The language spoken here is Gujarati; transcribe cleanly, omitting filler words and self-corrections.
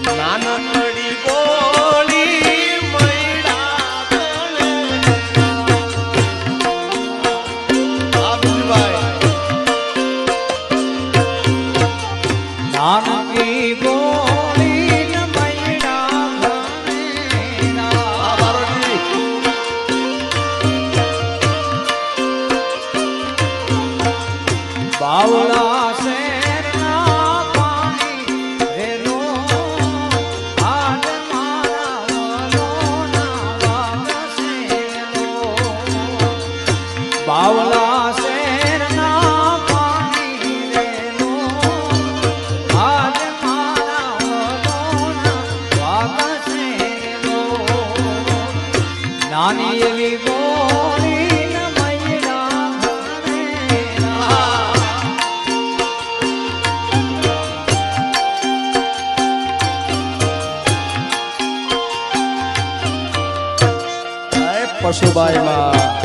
નાનકડી બોલી નાનકી ગોળી બાવળા શેરના પાણી વેલો આજ મારા વલોના વાગસેલો બાવળા શેરના પાણી વેલો આજ મારા વલોના વાગસેલો નાની એવી ગોળી પશુબાઈ માં